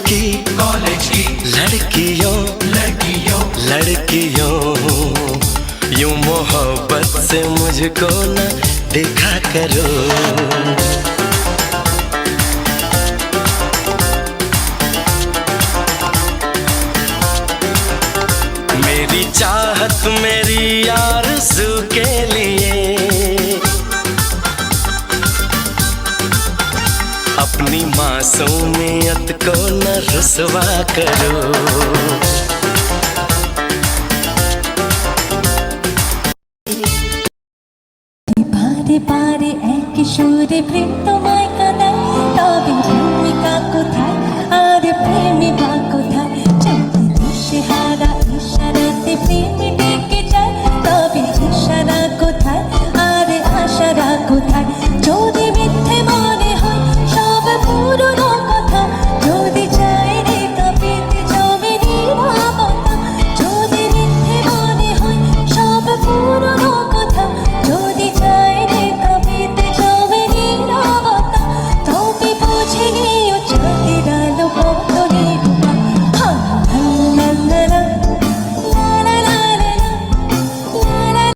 College की लड़कियों लड़कियों लड़कियों यूं मोहब्बत से मुझको न देखा करो। मेरी चाहत मेरी आरज़ू के लिए अपनी मासूमियत को न रुसवा करो। বারে বারে এক সুরে প্রেম তোমায় কাঁদায়, তবে প্রেমিকা কোথায় আর প্রেমিকা কোথায়? যদি দিশেহারা ইশারাতে প্রেম ডেকে যায়, তবে ইশারা কোথায় আর আশারা কোথায়? যদি